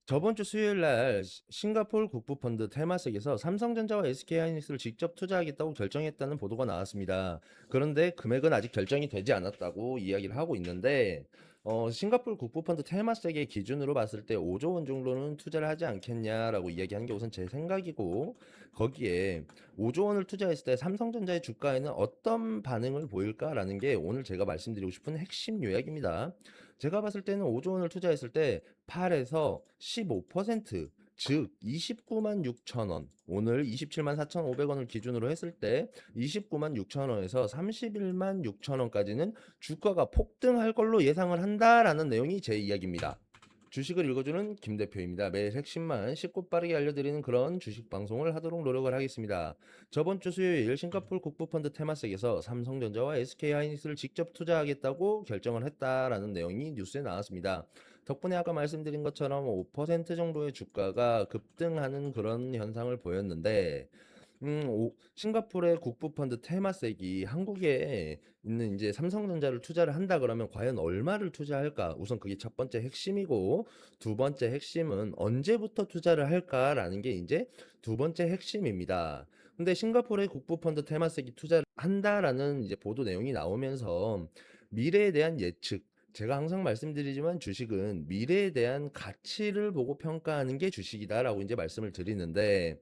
저번 주 수요일 날 싱가포르 국부펀드 테마색에서 삼성전자와 SK하이닉스를 직접 투자하겠다고 결정했다는 보도가 나왔습니다. 그런데 금액은 아직 결정이 되지 않았다고 이야기를 하고 있는데, 싱가포르 국부펀드 테마색의 기준으로 봤을 때 5조 원 정도는 투자를 하지 않겠냐라고 이야기한 게 우선 제 생각이고, 거기에 5조 원을 투자했을 때 삼성전자의 주가에는 어떤 반응을 보일까라는 게 오늘 제가 말씀드리고 싶은 핵심 요약입니다. 제가 봤을 때는 5조 원을 투자했을 때 8에서 15%, 즉 29만 6천 원, 오늘 27만 4,500원을 기준으로 했을 때 29만 6천 원에서 31만 6천 원까지는 주가가 폭등할 걸로 예상을 한다라는 내용이 제 이야기입니다. 주식을 읽어주는 김 대표입니다. 매일 핵심만 쉽고 빠르게 알려드리는 그런 주식 방송을 하도록 노력을 하겠습니다. 저번 주 수요일 싱가포르 국부펀드 테마색에서 삼성전자와 SK하이닉스를 직접 투자하겠다고 결정을 했다라는 내용이 뉴스에 나왔습니다. 덕분에 아까 말씀드린 것처럼 5% 정도의 주가가 급등하는 그런 현상을 보였는데, 싱가포르의 국부펀드 테마색이 한국에 있는 이제 삼성전자를 투자를 한다 그러면 과연 얼마를 투자할까? 우선 그게 첫 번째 핵심이고, 두 번째 핵심은 언제부터 투자를 할까라는 게 이제 두 번째 핵심입니다. 근데 싱가포르의 국부펀드 테마색이 투자를 한다라는 이제 보도 내용이 나오면서 미래에 대한 예측, 제가 항상 말씀드리지만 주식은 미래에 대한 가치를 보고 평가하는 게 주식이다라고 이제 말씀을 드리는데,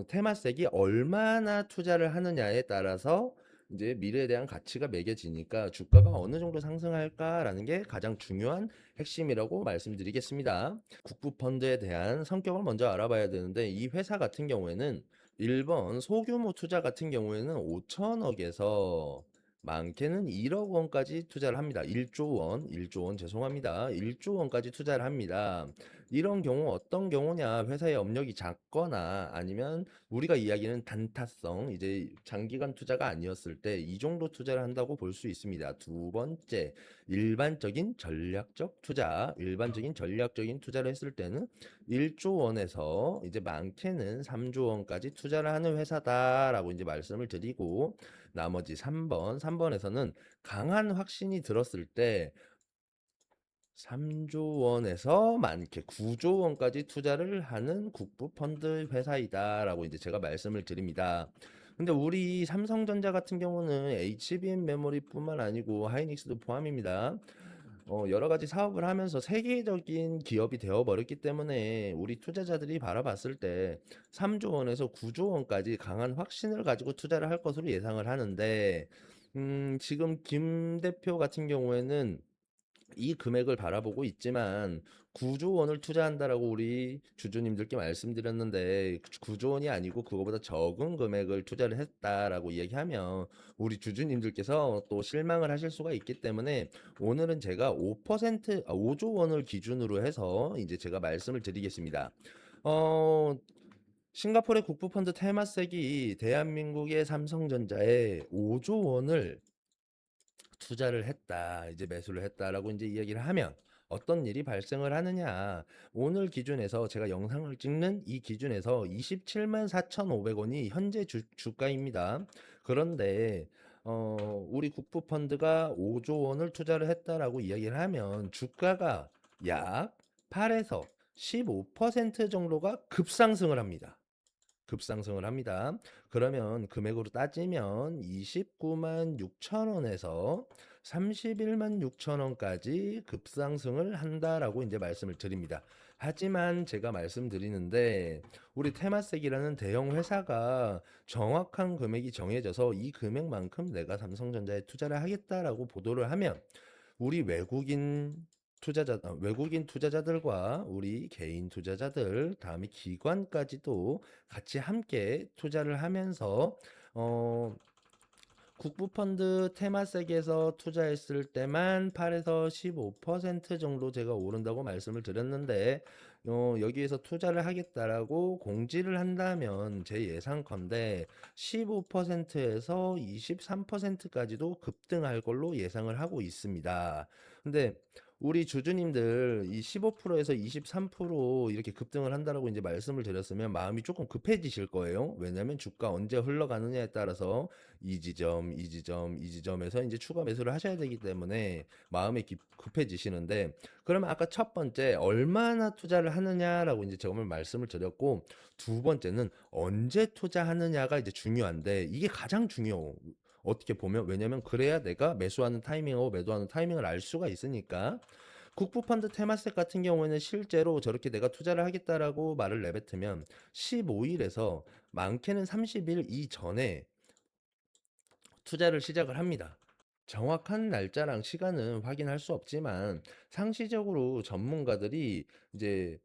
테마색이 얼마나 투자를 하느냐에 따라서 이제 미래에 대한 가치가 매겨지니까 주가가 어느 정도 상승할까라는 게 가장 중요한 핵심이라고 말씀드리겠습니다. 국부펀드에 대한 성격을 먼저 알아봐야 되는데, 이 회사 같은 경우에는 일본 소규모 투자 같은 경우에는 5천억에서 많게는 1억 원까지 투자를 합니다. 1조 원, 1조 원 죄송합니다. 1조 원까지 투자를 합니다. 이런 경우 어떤 경우냐? 회사의 업력이 작거나 아니면 우리가 이야기하는 단타성, 이제 장기간 투자가 아니었을 때 이 정도 투자를 한다고 볼 수 있습니다. 두 번째, 일반적인 전략적인 투자를 했을 때는 1조 원에서 이제 많게는 3조 원까지 투자를 하는 회사다라고 이제 말씀을 드리고, 나머지 3번에서는 강한 확신이 들었을 때 3조 원에서 많게 9조 원까지 투자를 하는 국부 펀드 회사이다라고 이제 제가 말씀을 드립니다. 근데 우리 삼성전자 같은 경우는 HBM 메모리뿐만 아니고 하이닉스도 포함입니다. 여러 가지 사업을 하면서 세계적인 기업이 되어버렸기 때문에 우리 투자자들이 바라봤을 때 3조 원에서 9조 원까지 강한 확신을 가지고 투자를 할 것으로 예상을 하는데, 지금 김 대표 같은 경우에는 이 금액을 바라보고 있지만 9조 원을 투자한다라고 우리 주주님들께 말씀드렸는데 9조 원이 아니고 그거보다 적은 금액을 투자를 했다라고 이야기하면 우리 주주님들께서 또 실망을 하실 수가 있기 때문에 오늘은 제가 5조 원을 기준으로 해서 이제 제가 말씀을 드리겠습니다. 어, 싱가포르의 국부펀드 테마색이 대한민국의 삼성전자에 5조 원을 투자를 했다, 이제 매수를 했다라고 이제 이야기를 하면 어떤 일이 발생을 하느냐. 오늘 기준에서 제가 영상을 찍는 이 기준에서 27만 4,500원이 현재 주가입니다. 그런데 우리 국부펀드가 5조 원을 투자를 했다라고 이야기를 하면 주가가 약 8에서 15% 정도가 급상승을 합니다. 급상승을 합니다. 그러면 금액으로 따지면 29만 6천 원에서 31만 6천 원까지 급상승을 한다라고 이제 말씀을 드립니다. 하지만 제가 말씀드리는데 우리 테마색이라는 대형 회사가 정확한 금액이 정해져서 이 금액만큼 내가 삼성전자에 투자를 하겠다라고 보도를 하면 우리 외국인 투자자들과 우리 개인 투자자들, 다음에 기관까지도 같이 함께 투자를 하면서 어, 국부펀드 테마색에서 투자했을 때만 8에서 15% 정도 제가 오른다고 말씀을 드렸는데, 여기에서 투자를 하겠다라고 공지를 한다면 제 예상컨대 15%에서 23%까지도 급등할 걸로 예상을 하고 있습니다. 근데 우리 주주님들 이 15%에서 23% 이렇게 급등을 한다라고 이제 말씀을 드렸으면 마음이 조금 급해지실 거예요. 왜냐면 주가 언제 흘러가느냐에 따라서 이 지점, 이 지점, 이 지점에서 이제 추가 매수를 하셔야 되기 때문에 마음이 급해지시는데, 그러면 아까 첫 번째 얼마나 투자를 하느냐라고 이제 제가 오늘 말씀을 드렸고, 두 번째는 언제 투자하느냐가 이제 중요한데, 이게 가장 중요해요. 어떻게 보면, 왜냐면 그래야 내가 매수하는 타이밍하고 매도하는 타이밍을 알 수가 있으니까. 국부펀드 테마셋 같은 경우에는 실제로 저렇게 내가 투자를 하겠다라고 말을 내뱉으면 15일에서 많게는 30일 이전에 투자를 시작을 합니다. 정확한 날짜랑 시간은 확인할 수 없지만 상시적으로 전문가들이 이제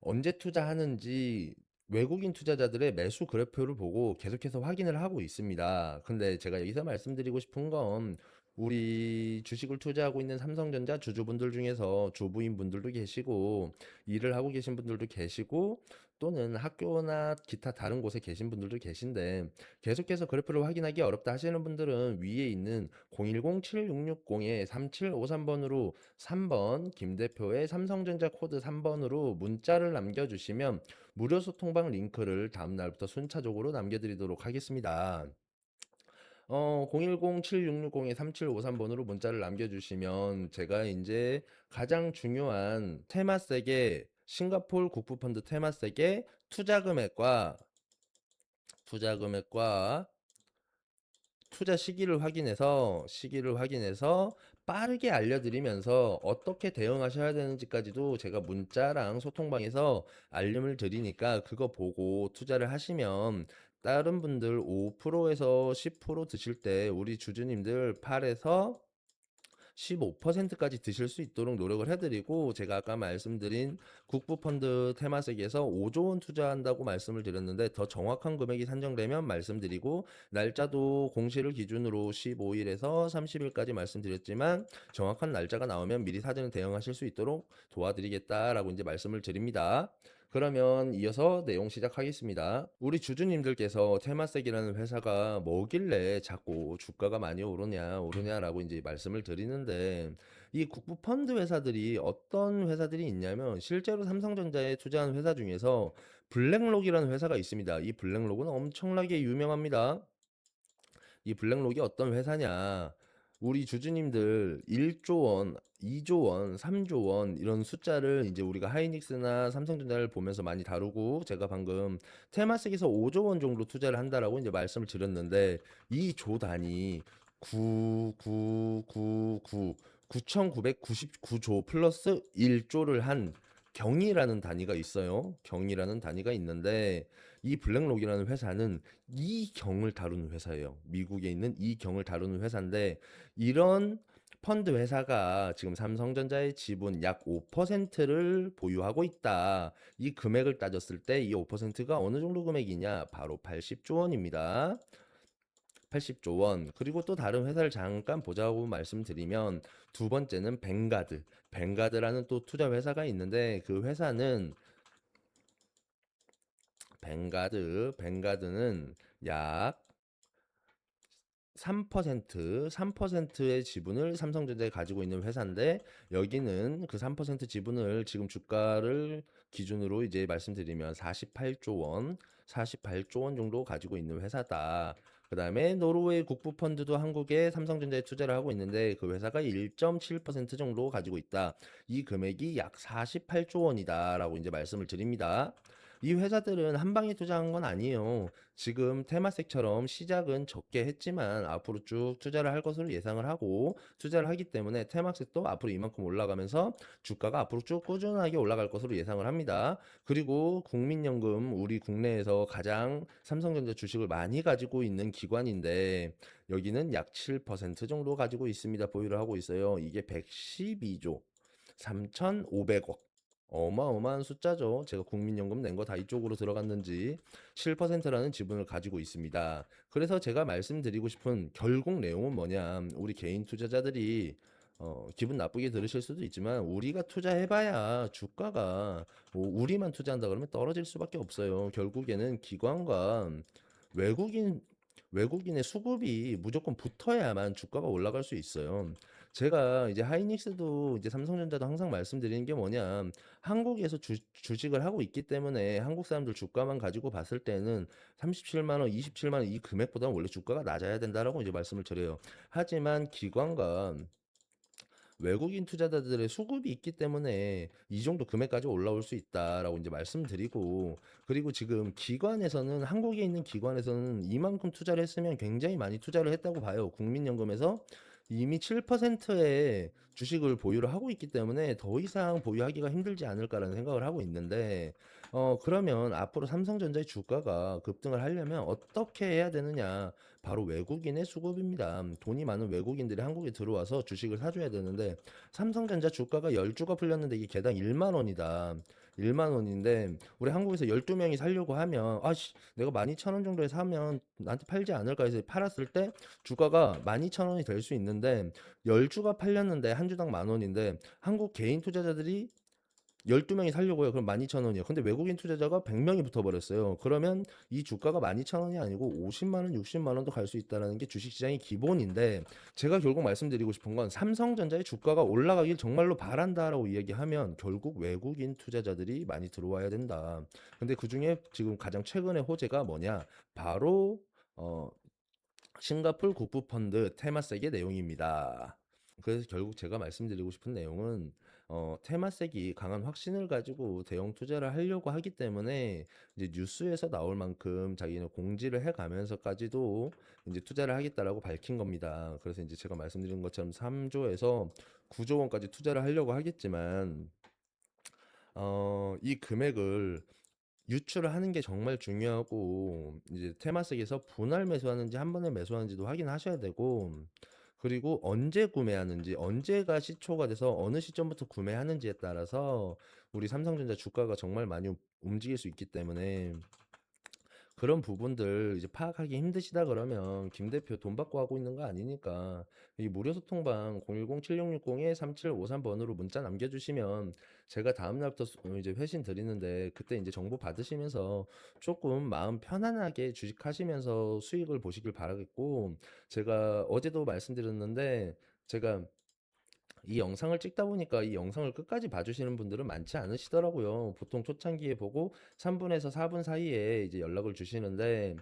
언제 투자하는지 외국인 투자자들의 매수 그래프를 보고 계속해서 확인을 하고 있습니다. 근데 제가 여기서 말씀드리고 싶은 건, 우리 주식을 투자하고 있는 삼성전자 주주분들 중에서 주부인 분들도 계시고 일을 하고 계신 분들도 계시고 또는 학교나 기타 다른 곳에 계신 분들도 계신데, 계속해서 그래프를 확인하기 어렵다 하시는 분들은 위에 있는 010-7660-3753번으로 3번 김 대표의 삼성전자 코드 3번으로 문자를 남겨주시면 무료 소통방 링크를 다음 날부터 순차적으로 남겨드리도록 하겠습니다. 010-7660-3753번으로 문자를 남겨주시면 제가 이제 가장 중요한 테마섹의 싱가폴 국부펀드 테마섹의 투자 금액과 투자 시기를 확인해서 빠르게 알려드리면서 어떻게 대응하셔야 되는지까지도 제가 문자랑 소통방에서 알림을 드리니까 그거 보고 투자를 하시면, 다른 분들 5%에서 10% 드실 때 우리 주주님들 8에서 15%까지 드실 수 있도록 노력을 해드리고, 제가 아까 말씀드린 국부펀드 테마섹에서 5조 원 투자한다고 말씀을 드렸는데 더 정확한 금액이 산정되면 말씀드리고, 날짜도 공시를 기준으로 15일에서 30일까지 말씀드렸지만 정확한 날짜가 나오면 미리 사전에 대응하실 수 있도록 도와드리겠다라고 이제 말씀을 드립니다. 그러면 이어서 내용 시작하겠습니다. 우리 주주님들께서 테마섹이라는 회사가 뭐길래 자꾸 주가가 많이 오르냐라고 이제 말씀을 드리는데, 이 국부 펀드 회사들이 어떤 회사들이 있냐면 실제로 삼성전자에 투자한 회사 중에서 블랙록이라는 회사가 있습니다. 이 블랙록은 엄청나게 유명합니다. 이 블랙록이 어떤 회사냐? 우리 주주님들 1조 원, 2조 원, 3조 원 이런 숫자를 이제 우리가 하이닉스나 삼성전자를 보면서 많이 다루고, 제가 방금 테마섹에서 5조 원 정도 투자를 한다라고 이제 말씀을 드렸는데, 이 조 단위 9,999조 플러스 1조를 한 경이라는 단위가 있어요. 경이라는 단위가 있는데, 이 블랙록이라는 회사는 이경을 다루는 회사예요. 미국에 있는 이경을 다루는 회사인데, 이런 펀드 회사가 지금 삼성전자의 지분 약 5%를 보유하고 있다. 이 금액을 따졌을 때 이 5%가 어느 정도 금액이냐? 바로 80조 원입니다. 80조 원. 그리고 또 다른 회사를 잠깐 보자고 말씀드리면, 두 번째는 뱅가드. 뱅가드라는 또 투자 회사가 있는데, 그 회사는 뱅가드는 약 3%의 지분을 삼성전자에 가지고 있는 회사인데, 여기는 그 3% 지분을 지금 주가를 기준으로 이제 말씀드리면 48조 원 정도 가지고 있는 회사다. 그 다음에 노르웨이 국부펀드도 한국에 삼성전자에 투자를 하고 있는데 그 회사가 1.7% 정도 가지고 있다. 이 금액이 약 48조 원이다라고 이제 말씀을 드립니다. 이 회사들은 한 방에 투자한 건 아니에요. 지금 테마섹처럼 시작은 적게 했지만 앞으로 쭉 투자를 할 것으로 예상을 하고 투자를 하기 때문에 테마섹도 앞으로 이만큼 올라가면서 주가가 앞으로 쭉 꾸준하게 올라갈 것으로 예상을 합니다. 그리고 국민연금, 우리 국내에서 가장 삼성전자 주식을 많이 가지고 있는 기관인데 여기는 약 7% 정도 가지고 있습니다. 보유를 하고 있어요. 이게 112조 3,500억. 어마어마한 숫자죠. 제가 국민연금 낸 거 다 이쪽으로 들어갔는지 7%라는 지분을 가지고 있습니다. 그래서 제가 말씀드리고 싶은 결국 내용은 뭐냐? 우리 개인 투자자들이 기분 나쁘게 들으실 수도 있지만, 우리가 투자해봐야 주가가 우리만 투자한다 그러면 떨어질 수밖에 없어요. 결국에는 기관과 외국인 외국인의 수급이 무조건 붙어야만 주가가 올라갈 수 있어요. 제가 이제 하이닉스도 이제 삼성전자도 항상 말씀드리는 게 뭐냐, 한국에서 주식을 하고 있기 때문에 한국 사람들 주가만 가지고 봤을 때는 37만 원, 27만 원 이 금액보다는 원래 주가가 낮아야 된다라고 이제 말씀을 드려요. 하지만 기관과 외국인 투자자들의 수급이 있기 때문에 이 정도 금액까지 올라올 수 있다라고 이제 말씀드리고, 그리고 지금 기관에서는, 한국에 있는 기관에서는 이만큼 투자를 했으면 굉장히 많이 투자를 했다고 봐요. 국민연금에서 이미 7%의 주식을 보유를 하고 있기 때문에 더 이상 보유하기가 힘들지 않을까라는 생각을 하고 있는데, 그러면 앞으로 삼성전자의 주가가 급등을 하려면 어떻게 해야 되느냐? 바로 외국인의 수급입니다. 돈이 많은 외국인들이 한국에 들어와서 주식을 사줘야 되는데, 삼성전자 주가가 10주가 풀렸는데 이게 개당 1만 원이다. 1만 원인데 우리 한국에서 12명이 살려고 하면, 아씨, 내가 12,000원 정도에 사면 나한테 팔지 않을까 해서 팔았을 때 주가가 12,000원이 될 수 있는데, 10주가 팔렸는데 한 주당 만 원인데 한국 개인 투자자들이 12명이 살려고요. 그럼 12,000원이에요. 근데 외국인 투자자가 100명이 붙어버렸어요. 그러면 이 주가가 12,000원이 아니고 50만 원, 60만 원도 갈 수 있다는 게 주식시장의 기본인데, 제가 결국 말씀드리고 싶은 건 삼성전자의 주가가 올라가길 정말로 바란다라고 이야기하면 결국 외국인 투자자들이 많이 들어와야 된다. 근데 그중에 지금 가장 최근의 호재가 뭐냐? 바로 싱가폴 국부펀드 테마색의 내용입니다. 그래서 결국 제가 말씀드리고 싶은 내용은, 테마색이 강한 확신을 가지고 대형 투자를 하려고 하기 때문에 이제 뉴스에서 나올 만큼 자기는 공지를 해가면서까지도 이제 투자를 하겠다라고 밝힌 겁니다. 그래서 이제 제가 말씀드린 것처럼 3조에서 9조 원까지 투자를 하려고 하겠지만, 이 금액을 유출을 하는 게 정말 중요하고, 이제 테마색에서 분할 매수하는지 한 번에 매수하는지도 확인하셔야 되고, 그리고 언제 구매하는지, 언제가 시초가 돼서 어느 시점부터 구매하는지에 따라서 우리 삼성전자 주가가 정말 많이 움직일 수 있기 때문에, 그런 부분들 이제 파악하기 힘드시다 그러면 김 대표 돈 받고 하고 있는 거 아니니까 이 무료 소통방 010-7660-3753번으로 문자 남겨주시면 제가 다음날부터 이제 회신 드리는데, 그때 이제 정보 받으시면서 조금 마음 편안하게 주식하시면서 수익을 보시길 바라겠고, 제가 어제도 말씀드렸는데, 제가 이 영상을 찍다 보니까 이 영상을 끝까지 봐주시는 분들은 많지 않으시더라고요. 보통 초창기에 보고 3분에서 4분 사이에 이제 연락을 주시는데,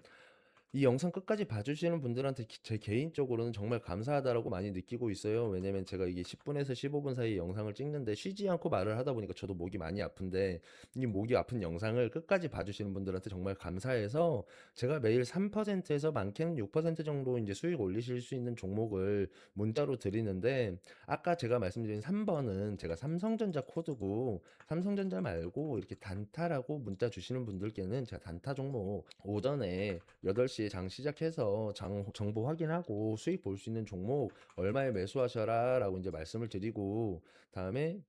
이 영상 끝까지 봐주시는 분들한테 제 개인적으로는 정말 감사하다라고 많이 느끼고 있어요. 왜냐면 제가 이게 10분에서 15분 사이 영상을 찍는데 쉬지 않고 말을 하다 보니까 저도 목이 많이 아픈데, 이 목이 아픈 영상을 끝까지 봐주시는 분들한테 정말 감사해서 제가 매일 3%에서 많게는 6% 정도 이제 수익 올리실 수 있는 종목을 문자로 드리는데, 아까 제가 말씀드린 3번은 제가 삼성전자 코드고, 삼성전자 말고 이렇게 단타라고 문자 주시는 분들께는 제가 단타 종목 오전에 8시에 장 시작해서 정보 확인하고 수익 볼 수 있는 종목 얼마에 매수하셔라 라고 이제 말씀을 드리고, 다음에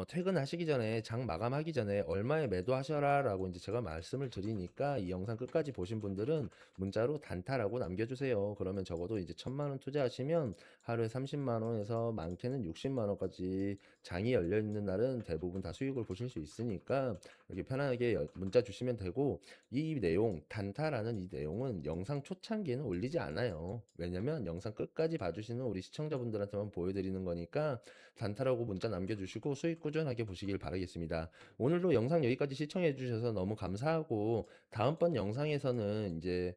퇴근하시기 전에, 장 마감하기 전에 얼마에 매도하셔라 라고 이제 제가 말씀을 드리니까, 이 영상 끝까지 보신 분들은 문자로 단타라고 남겨주세요. 그러면 적어도 이제 1,000만 원 투자하시면 하루에 30만 원에서 많게는 60만 원까지 장이 열려 있는 날은 대부분 다 수익을 보실 수 있으니까 이렇게 편안하게 문자 주시면 되고, 이 내용, 단타라는 이 내용은 영상 초창기에는 올리지 않아요. 왜냐면 영상 끝까지 봐주시는 우리 시청자분들한테만 보여드리는 거니까 단타라고 문자 남겨주시고 수익 꾸준하게 보시길 바라겠습니다. 오늘도 영상 여기까지 시청해 주셔서 너무 감사하고, 다음번 영상에서는 이제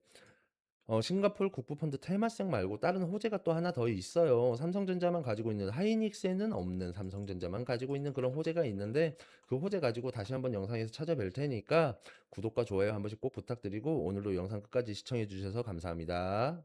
싱가폴 국부펀드 테마색 말고 다른 호재가 또 하나 더 있어요. 삼성전자만 가지고 있는, 하이닉스에는 없는, 삼성전자만 가지고 있는 그런 호재가 있는데, 그 호재 가지고 다시 한번 영상에서 찾아뵐 테니까 구독과 좋아요 한 번씩 꼭 부탁드리고, 오늘도 영상 끝까지 시청해 주셔서 감사합니다.